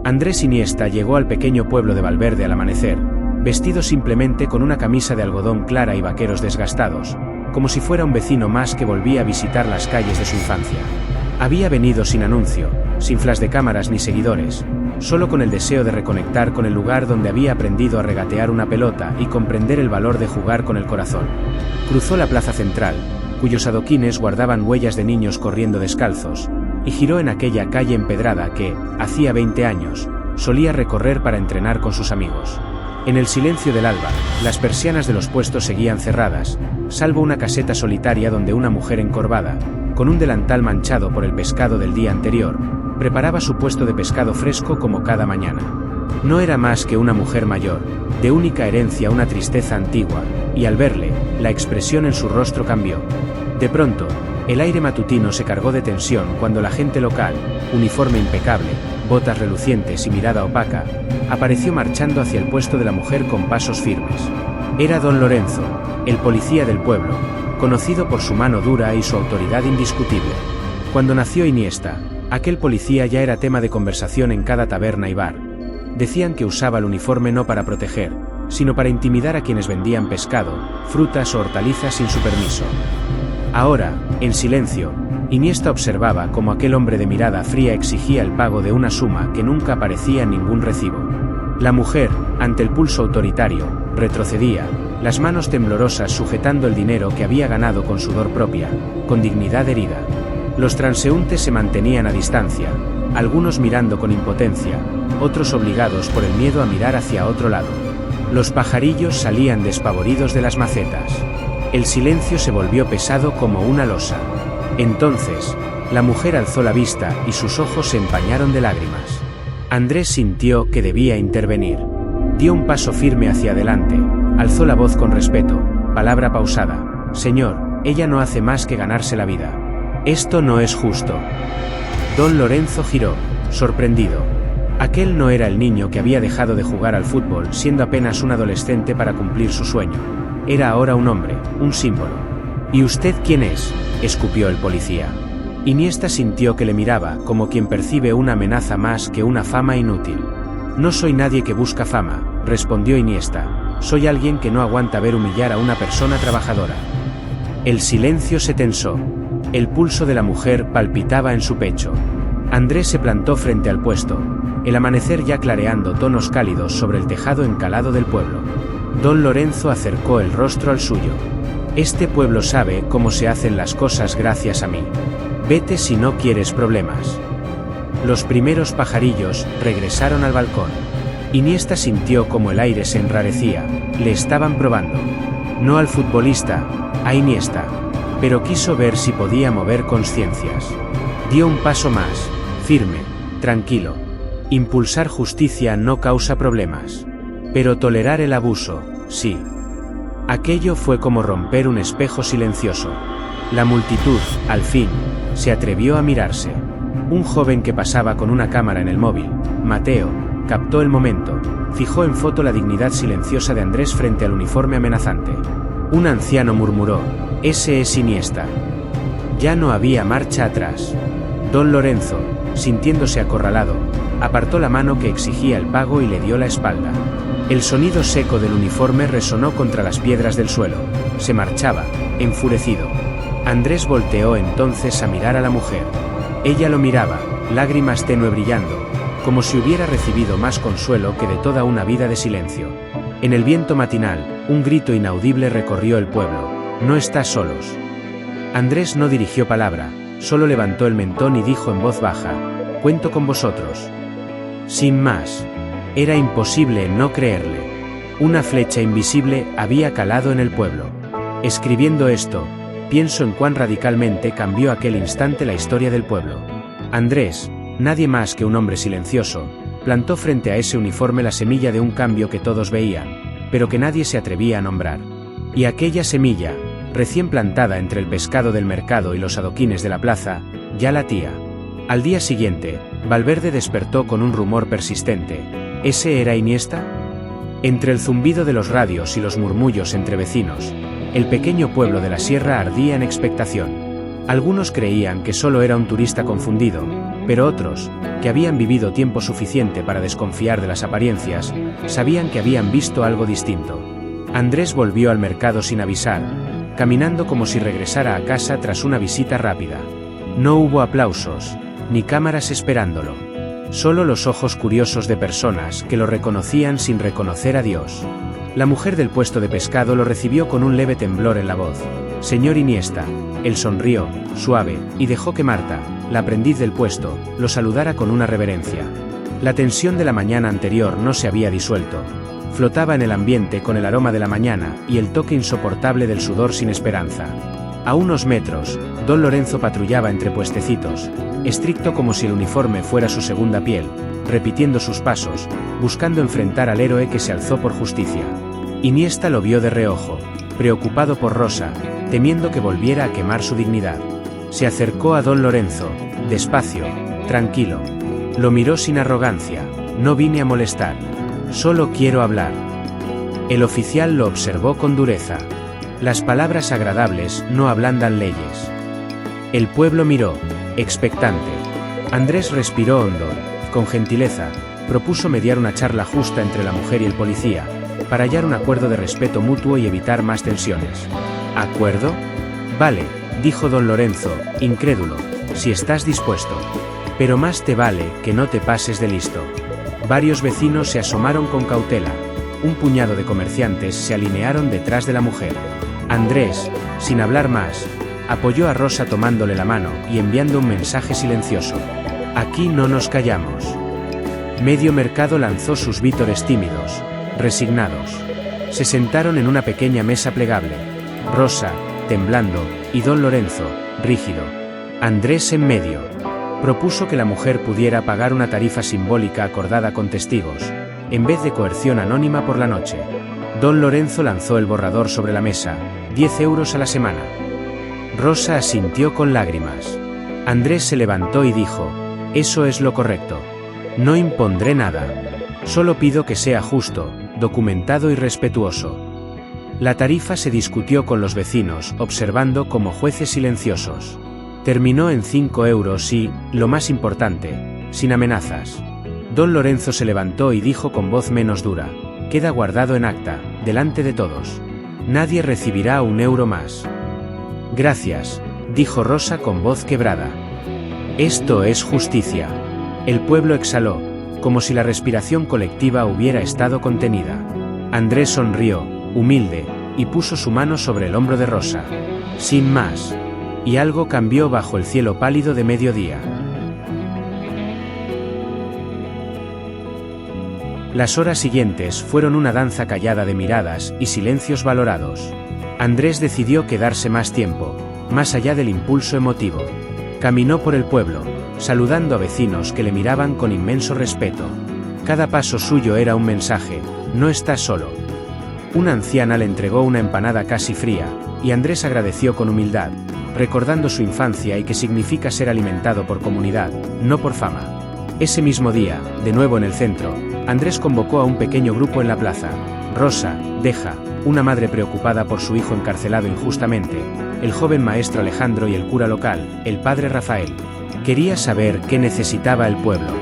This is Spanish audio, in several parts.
Andrés Iniesta llegó al pequeño pueblo de Valverde al amanecer, vestido simplemente con una camisa de algodón clara y vaqueros desgastados, como si fuera un vecino más que volvía a visitar las calles de su infancia. Había venido sin anuncio, sin flash de cámaras ni seguidores, solo con el deseo de reconectar con el lugar donde había aprendido a regatear una pelota y comprender el valor de jugar con el corazón. Cruzó la plaza central, cuyos adoquines guardaban huellas de niños corriendo descalzos, y giró en aquella calle empedrada que, hacía 20 años, solía recorrer para entrenar con sus amigos. En el silencio del alba, las persianas de los puestos seguían cerradas, salvo una caseta solitaria donde una mujer encorvada, con un delantal manchado por el pescado del día anterior, preparaba su puesto de pescado fresco como cada mañana. No era más que una mujer mayor, de única herencia una tristeza antigua, y al verle, la expresión en su rostro cambió. De pronto, el aire matutino se cargó de tensión cuando la gente local, uniforme impecable, botas relucientes y mirada opaca, apareció marchando hacia el puesto de la mujer con pasos firmes. Era don Lorenzo, el policía del pueblo, conocido por su mano dura y su autoridad indiscutible. Cuando nació Iniesta, aquel policía ya era tema de conversación en cada taberna y bar. Decían que usaba el uniforme no para proteger, sino para intimidar a quienes vendían pescado, frutas o hortalizas sin su permiso. Ahora, en silencio, Iniesta observaba cómo aquel hombre de mirada fría exigía el pago de una suma que nunca aparecía en ningún recibo. La mujer, ante el pulso autoritario, retrocedía, las manos temblorosas sujetando el dinero que había ganado con sudor propia, con dignidad herida. Los transeúntes se mantenían a distancia, algunos mirando con impotencia, otros obligados por el miedo a mirar hacia otro lado. Los pajarillos salían despavoridos de las macetas. El silencio se volvió pesado como una losa. Entonces, la mujer alzó la vista y sus ojos se empañaron de lágrimas. Andrés sintió que debía intervenir. Dio un paso firme hacia adelante, alzó la voz con respeto, palabra pausada. Señor, ella no hace más que ganarse la vida. Esto no es justo. Don Lorenzo giró, sorprendido. Aquel no era el niño que había dejado de jugar al fútbol siendo apenas un adolescente para cumplir su sueño. Era ahora un hombre, un símbolo. ¿Y usted quién es?, escupió el policía. Iniesta sintió que le miraba como quien percibe una amenaza más que una fama inútil. No soy nadie que busca fama, respondió Iniesta. Soy alguien que no aguanta ver humillar a una persona trabajadora. El silencio se tensó. El pulso de la mujer palpitaba en su pecho. Andrés se plantó frente al puesto, el amanecer ya clareando tonos cálidos sobre el tejado encalado del pueblo. Don Lorenzo acercó el rostro al suyo. Este pueblo sabe cómo se hacen las cosas gracias a mí. Vete si no quieres problemas. Los primeros pajarillos regresaron al balcón. Iniesta sintió como el aire se enrarecía, le estaban probando. No al futbolista, a Iniesta. Pero quiso ver si podía mover conciencias. Dio un paso más, firme, tranquilo. Impulsar justicia no causa problemas. Pero tolerar el abuso, sí. Aquello fue como romper un espejo silencioso. La multitud, al fin, se atrevió a mirarse. Un joven que pasaba con una cámara en el móvil, Mateo, captó el momento, fijó en foto la dignidad silenciosa de Andrés frente al uniforme amenazante. Un anciano murmuró: «Ese es Iniesta». Ya no había marcha atrás. Don Lorenzo, sintiéndose acorralado, apartó la mano que exigía el pago y le dio la espalda. El sonido seco del uniforme resonó contra las piedras del suelo. Se marchaba, enfurecido. Andrés volteó entonces a mirar a la mujer. Ella lo miraba, lágrimas tenue brillando, como si hubiera recibido más consuelo que de toda una vida de silencio. En el viento matinal, un grito inaudible recorrió el pueblo: «No estás solos». Andrés no dirigió palabra, solo levantó el mentón y dijo en voz baja: «Cuento con vosotros». Sin más. Era imposible no creerle. Una flecha invisible había calado en el pueblo. Escribiendo esto, pienso en cuán radicalmente cambió aquel instante la historia del pueblo. Andrés, nadie más que un hombre silencioso, plantó frente a ese uniforme la semilla de un cambio que todos veían, pero que nadie se atrevía a nombrar. Y aquella semilla, recién plantada entre el pescado del mercado y los adoquines de la plaza, ya latía. Al día siguiente, Valverde despertó con un rumor persistente. ¿Ese era Iniesta? Entre el zumbido de los radios y los murmullos entre vecinos, el pequeño pueblo de la sierra ardía en expectación. Algunos creían que solo era un turista confundido, Pero otros, que habían vivido tiempo suficiente para desconfiar de las apariencias, sabían que habían visto algo distinto. Andrés volvió al mercado sin avisar, caminando como si regresara a casa tras una visita rápida. No hubo aplausos, ni cámaras esperándolo. Solo los ojos curiosos de personas que lo reconocían sin reconocer a Dios. La mujer del puesto de pescado lo recibió con un leve temblor en la voz. «Señor Iniesta». Él sonrió, suave, y dejó que Marta, la aprendiz del puesto, lo saludara con una reverencia. La tensión de la mañana anterior no se había disuelto. Flotaba en el ambiente con el aroma de la mañana y el toque insoportable del sudor sin esperanza. A unos metros, don Lorenzo patrullaba entre puestecitos, estricto como si el uniforme fuera su segunda piel, repitiendo sus pasos, buscando enfrentar al héroe que se alzó por justicia. Iniesta lo vio de reojo, preocupado por Rosa, temiendo que volviera a quemar su dignidad. Se acercó a don Lorenzo, despacio, tranquilo. Lo miró sin arrogancia. «No vine a molestar. Solo quiero hablar». El oficial lo observó con dureza. Las palabras agradables no ablandan leyes. El pueblo miró, expectante. Andrés respiró hondo, con gentileza, propuso mediar una charla justa entre la mujer y el policía, para hallar un acuerdo de respeto mutuo y evitar más tensiones. «¿Acuerdo? Vale», dijo don Lorenzo, incrédulo, «si estás dispuesto. Pero más te vale que no te pases de listo». Varios vecinos se asomaron con cautela. Un puñado de comerciantes se alinearon detrás de la mujer. Andrés, sin hablar más, apoyó a Rosa tomándole la mano y enviando un mensaje silencioso. «Aquí no nos callamos». Medio mercado lanzó sus vítores tímidos, resignados. Se sentaron en una pequeña mesa plegable. Rosa, temblando, y don Lorenzo, rígido. Andrés en medio. Propuso que la mujer pudiera pagar una tarifa simbólica acordada con testigos, en vez de coerción anónima por la noche. Don Lorenzo lanzó el borrador sobre la mesa, 10 euros a la semana. Rosa asintió con lágrimas. Andrés se levantó y dijo, «Eso es lo correcto. No impondré nada. Solo pido que sea justo, documentado y respetuoso». La tarifa se discutió con los vecinos, observando como jueces silenciosos. Terminó en 5 euros y, lo más importante, sin amenazas. Don Lorenzo se levantó y dijo con voz menos dura, «Queda guardado en acta, delante de todos. Nadie recibirá 1 euro más». «Gracias», dijo Rosa con voz quebrada. «Esto es justicia». El pueblo exhaló, como si la respiración colectiva hubiera estado contenida. Andrés sonrió, humilde, y puso su mano sobre el hombro de Rosa. Sin más. Y algo cambió bajo el cielo pálido de mediodía. Las horas siguientes fueron una danza callada de miradas y silencios valorados. Andrés decidió quedarse más tiempo, más allá del impulso emotivo. Caminó por el pueblo, saludando a vecinos que le miraban con inmenso respeto. Cada paso suyo era un mensaje, no estás solo. Una anciana le entregó una empanada casi fría, y Andrés agradeció con humildad, recordando su infancia y que significa ser alimentado por comunidad, no por fama. Ese mismo día, de nuevo en el centro, Andrés convocó a un pequeño grupo en la plaza. Rosa, Deja, una madre preocupada por su hijo encarcelado injustamente, el joven maestro Alejandro y el cura local, el padre Rafael. Quería saber qué necesitaba el pueblo.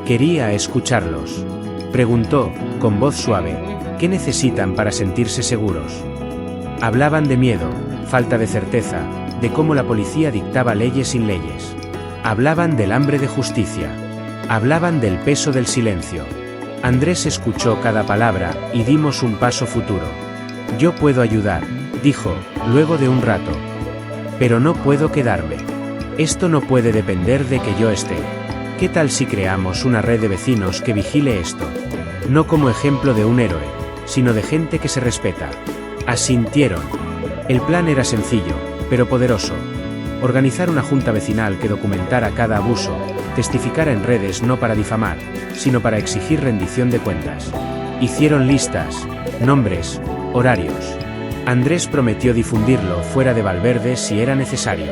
Quería escucharlos. Preguntó, con voz suave, ¿qué necesitan para sentirse seguros? Hablaban de miedo, falta de certeza, de cómo la policía dictaba leyes sin leyes. Hablaban del hambre de justicia. Hablaban del peso del silencio. Andrés escuchó cada palabra y dimos un paso futuro. Yo puedo ayudar, dijo, luego de un rato. Pero no puedo quedarme. Esto no puede depender de que yo esté. ¿Qué tal si creamos una red de vecinos que vigile esto? No como ejemplo de un héroe, sino de gente que se respeta. Asintieron. El plan era sencillo, pero poderoso. Organizar una junta vecinal que documentara cada abuso, testificara en redes no para difamar, sino para exigir rendición de cuentas. Hicieron listas, nombres, horarios. Andrés prometió difundirlo fuera de Valverde si era necesario.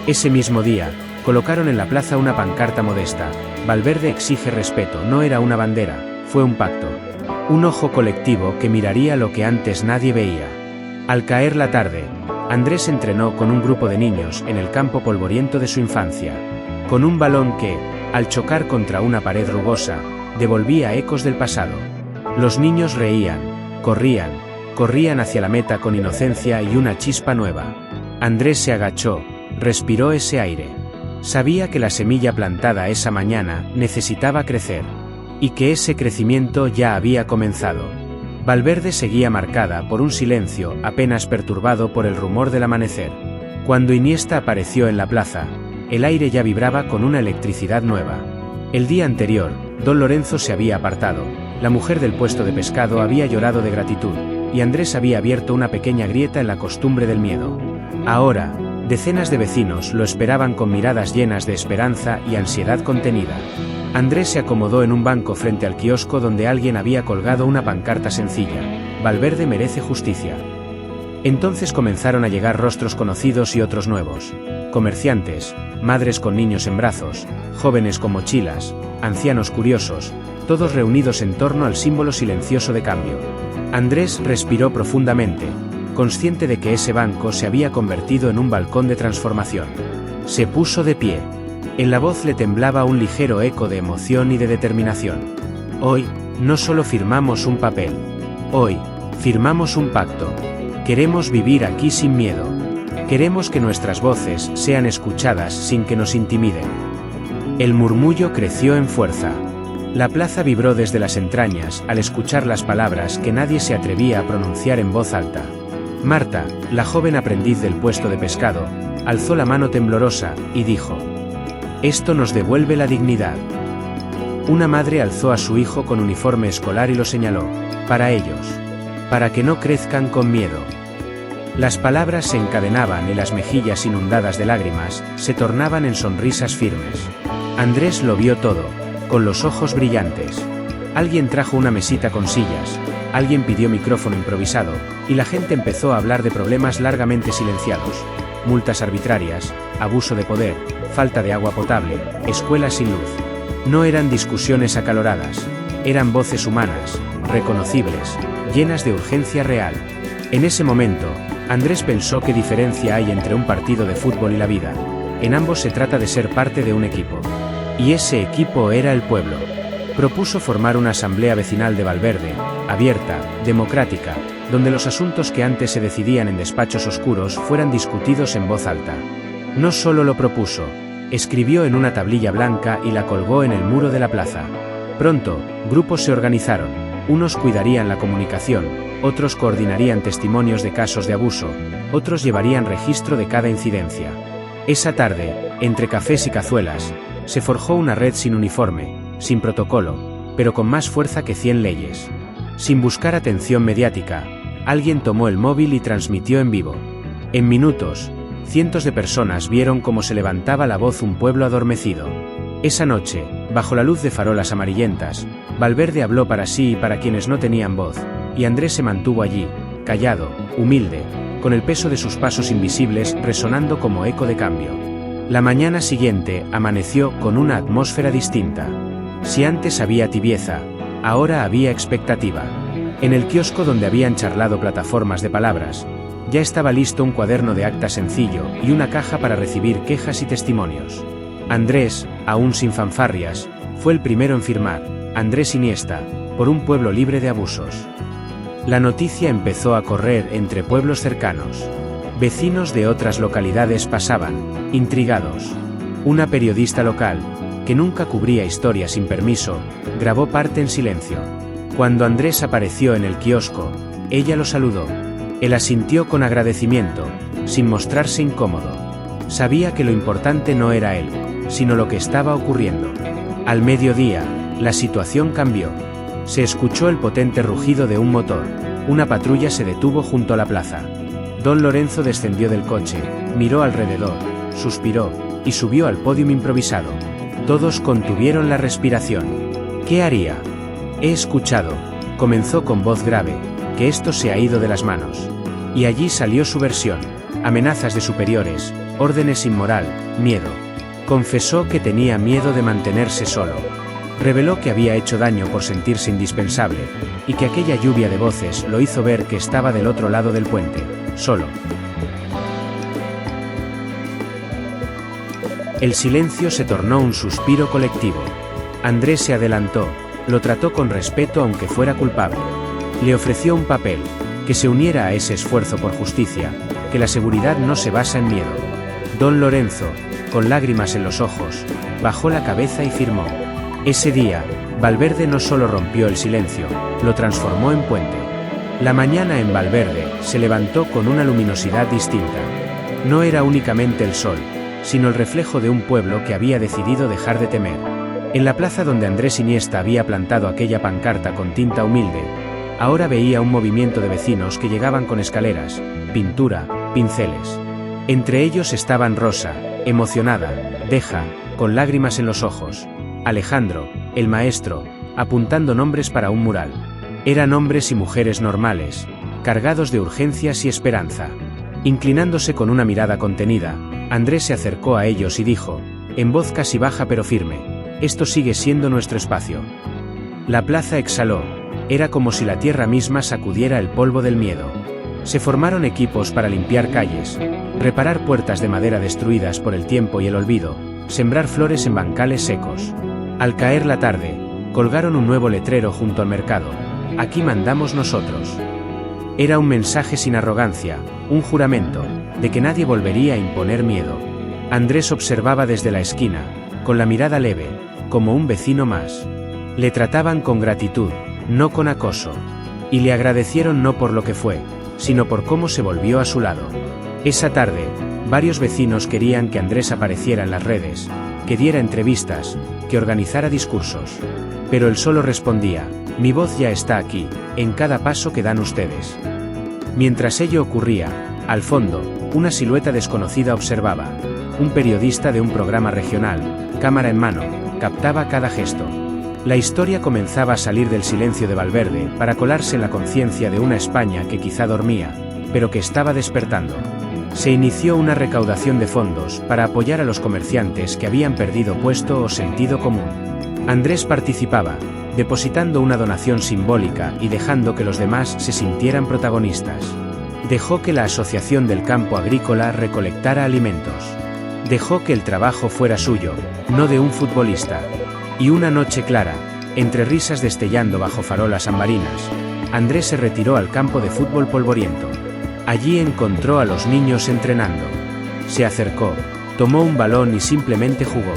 Ese mismo día, colocaron en la plaza una pancarta modesta. Valverde exige respeto, no era una bandera, fue un pacto. Un ojo colectivo que miraría lo que antes nadie veía. Al caer la tarde, Andrés entrenó con un grupo de niños en el campo polvoriento de su infancia. Con un balón que, al chocar contra una pared rugosa, devolvía ecos del pasado. Los niños reían, corrían hacia la meta con inocencia y una chispa nueva. Andrés se agachó, respiró ese aire. Sabía que la semilla plantada esa mañana necesitaba crecer, y que ese crecimiento ya había comenzado. Valverde seguía marcada por un silencio apenas perturbado por el rumor del amanecer. Cuando Iniesta apareció en la plaza, el aire ya vibraba con una electricidad nueva. El día anterior, don Lorenzo se había apartado, la mujer del puesto de pescado había llorado de gratitud, y Andrés había abierto una pequeña grieta en la costumbre del miedo. Ahora, decenas de vecinos lo esperaban con miradas llenas de esperanza y ansiedad contenida. Andrés se acomodó en un banco frente al kiosco donde alguien había colgado una pancarta sencilla: Valverde merece justicia. Entonces comenzaron a llegar rostros conocidos y otros nuevos. Comerciantes, madres con niños en brazos, jóvenes con mochilas, ancianos curiosos, todos reunidos en torno al símbolo silencioso de cambio. Andrés respiró profundamente, consciente de que ese banco se había convertido en un balcón de transformación. Se puso de pie. En la voz le temblaba un ligero eco de emoción y de determinación. Hoy, no solo firmamos un papel. Hoy, firmamos un pacto. Queremos vivir aquí sin miedo. Queremos que nuestras voces sean escuchadas sin que nos intimiden. El murmullo creció en fuerza. La plaza vibró desde las entrañas al escuchar las palabras que nadie se atrevía a pronunciar en voz alta. Marta, la joven aprendiz del puesto de pescado, alzó la mano temblorosa y dijo: «Esto nos devuelve la dignidad». Una madre alzó a su hijo con uniforme escolar y lo señaló: «Para ellos. Para que no crezcan con miedo». Las palabras se encadenaban y las mejillas inundadas de lágrimas se tornaban en sonrisas firmes. Andrés lo vio todo, con los ojos brillantes. Alguien trajo una mesita con sillas, alguien pidió micrófono improvisado, y la gente empezó a hablar de problemas largamente silenciados: multas arbitrarias, abuso de poder, falta de agua potable, escuelas sin luz. No eran discusiones acaloradas, eran voces humanas, reconocibles, llenas de urgencia real. En ese momento, Andrés pensó: ¿qué diferencia hay entre un partido de fútbol y la vida? En ambos se trata de ser parte de un equipo. Y ese equipo era el pueblo. Propuso formar una asamblea vecinal de Valverde, abierta, democrática, donde los asuntos que antes se decidían en despachos oscuros fueran discutidos en voz alta. No solo lo propuso, escribió en una tablilla blanca y la colgó en el muro de la plaza. Pronto, grupos se organizaron, unos cuidarían la comunicación, otros coordinarían testimonios de casos de abuso, otros llevarían registro de cada incidencia. Esa tarde, entre cafés y cazuelas, se forjó una red sin uniforme, sin protocolo, pero con más fuerza que 100 leyes. Sin buscar atención mediática, alguien tomó el móvil y transmitió en vivo. En minutos, cientos de personas vieron cómo se levantaba la voz un pueblo adormecido. Esa noche, bajo la luz de farolas amarillentas, Valverde habló para sí y para quienes no tenían voz, y Andrés se mantuvo allí, callado, humilde, con el peso de sus pasos invisibles resonando como eco de cambio. La mañana siguiente amaneció con una atmósfera distinta. Si antes había tibieza, ahora había expectativa. En el kiosco donde habían charlado plataformas de palabras, ya estaba listo un cuaderno de acta sencillo y una caja para recibir quejas y testimonios. Andrés, aún sin fanfarrias, fue el primero en firmar: Andrés Iniesta, por un pueblo libre de abusos. La noticia empezó a correr entre pueblos cercanos. Vecinos de otras localidades pasaban, intrigados. Una periodista local, que nunca cubría historias sin permiso, grabó parte en silencio. Cuando Andrés apareció en el kiosco, ella lo saludó. Él asintió con agradecimiento, sin mostrarse incómodo. Sabía que lo importante no era él, sino lo que estaba ocurriendo. Al mediodía, la situación cambió. Se escuchó el potente rugido de un motor. Una patrulla se detuvo junto a la plaza. Don Lorenzo descendió del coche, miró alrededor, suspiró, y subió al podio improvisado. Todos contuvieron la respiración. ¿Qué haría? He escuchado, comenzó con voz grave, que esto se ha ido de las manos. Y allí salió su versión: amenazas de superiores, órdenes sin moral, miedo. Confesó que tenía miedo de mantenerse solo. Reveló que había hecho daño por sentirse indispensable, y que aquella lluvia de voces lo hizo ver que estaba del otro lado del puente, solo. El silencio se tornó un suspiro colectivo. Andrés se adelantó, lo trató con respeto aunque fuera culpable. Le ofreció un papel, que se uniera a ese esfuerzo por justicia, que la seguridad no se basa en miedo. Don Lorenzo, con lágrimas en los ojos, bajó la cabeza y firmó. Ese día, Valverde no solo rompió el silencio, lo transformó en puente. La mañana en Valverde se levantó con una luminosidad distinta. No era únicamente el sol, sino el reflejo de un pueblo que había decidido dejar de temer. En la plaza donde Andrés Iniesta había plantado aquella pancarta con tinta humilde, ahora veía un movimiento de vecinos que llegaban con escaleras, pintura, pinceles. Entre ellos estaban Rosa, emocionada, Deja, con lágrimas en los ojos, Alejandro, el maestro, apuntando nombres para un mural. Eran hombres y mujeres normales, cargados de urgencias y esperanza. Inclinándose con una mirada contenida, Andrés se acercó a ellos y dijo, en voz casi baja pero firme, esto sigue siendo nuestro espacio. La plaza exhaló, era como si la tierra misma sacudiera el polvo del miedo. Se formaron equipos para limpiar calles, reparar puertas de madera destruidas por el tiempo y el olvido, sembrar flores en bancales secos. Al caer la tarde, colgaron un nuevo letrero junto al mercado, aquí mandamos nosotros. Era un mensaje sin arrogancia, un juramento, de que nadie volvería a imponer miedo. Andrés observaba desde la esquina, con la mirada leve, como un vecino más. Le trataban con gratitud, no con acoso. Y le agradecieron no por lo que fue, sino por cómo se volvió a su lado. Esa tarde, varios vecinos querían que Andrés apareciera en las redes, que diera entrevistas, que organizara discursos. Pero él solo respondía, mi voz ya está aquí, en cada paso que dan ustedes. Mientras ello ocurría, al fondo, una silueta desconocida observaba. Un periodista de un programa regional, cámara en mano, captaba cada gesto. La historia comenzaba a salir del silencio de Valverde para colarse en la conciencia de una España que quizá dormía, pero que estaba despertando. Se inició una recaudación de fondos para apoyar a los comerciantes que habían perdido puesto o sentido común. Andrés participaba, depositando una donación simbólica y dejando que los demás se sintieran protagonistas. Dejó que la Asociación del Campo Agrícola recolectara alimentos. Dejó que el trabajo fuera suyo, no de un futbolista. Y una noche clara, entre risas destellando bajo farolas ambarinas, Andrés se retiró al campo de fútbol polvoriento. Allí encontró a los niños entrenando. Se acercó, tomó un balón y simplemente jugó.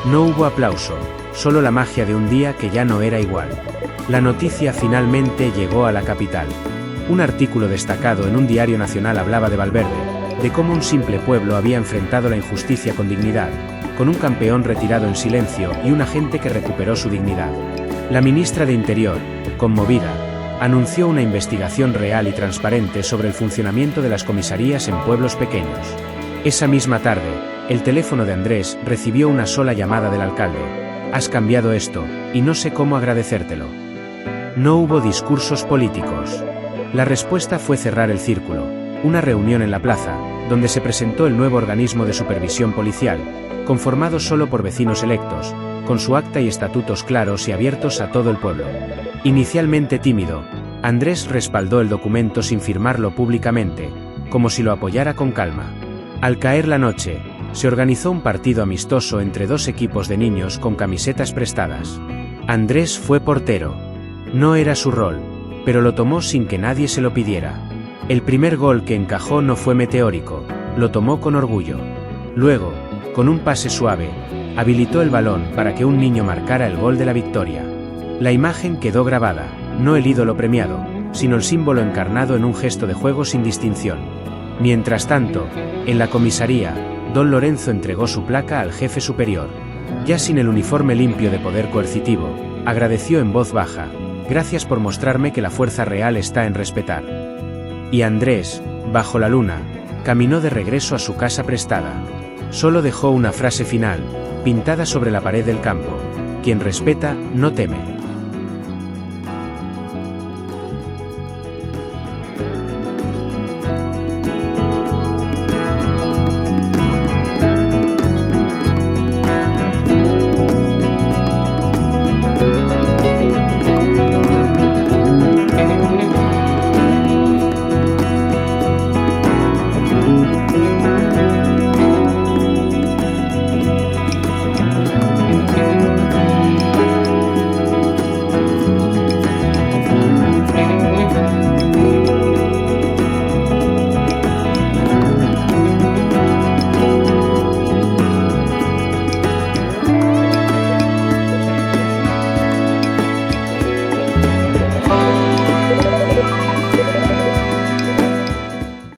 No hubo aplauso, solo la magia de un día que ya no era igual. La noticia finalmente llegó a la capital. Un artículo destacado en un diario nacional hablaba de Valverde, de cómo un simple pueblo había enfrentado la injusticia con dignidad, con un campeón retirado en silencio y una gente que recuperó su dignidad. La ministra de Interior, conmovida, anunció una investigación real y transparente sobre el funcionamiento de las comisarías en pueblos pequeños. Esa misma tarde, el teléfono de Andrés recibió una sola llamada del alcalde. Has cambiado esto, y no sé cómo agradecértelo. No hubo discursos políticos. La respuesta fue cerrar el círculo, una reunión en la plaza, donde se presentó el nuevo organismo de supervisión policial, conformado solo por vecinos electos, con su acta y estatutos claros y abiertos a todo el pueblo. Inicialmente tímido, Andrés respaldó el documento sin firmarlo públicamente, como si lo apoyara con calma. Al caer la noche, se organizó un partido amistoso entre dos equipos de niños con camisetas prestadas. Andrés fue portero. No era su rol, pero lo tomó sin que nadie se lo pidiera. El primer gol que encajó no fue meteórico, lo tomó con orgullo. Luego, con un pase suave, habilitó el balón para que un niño marcara el gol de la victoria. La imagen quedó grabada, no el ídolo premiado, sino el símbolo encarnado en un gesto de juego sin distinción. Mientras tanto, en la comisaría, don Lorenzo entregó su placa al jefe superior. Ya sin el uniforme limpio de poder coercitivo, agradeció en voz baja, gracias por mostrarme que la fuerza real está en respetar. Y Andrés, bajo la luna, caminó de regreso a su casa prestada. Solo dejó una frase final, pintada sobre la pared del campo: quien respeta, no teme.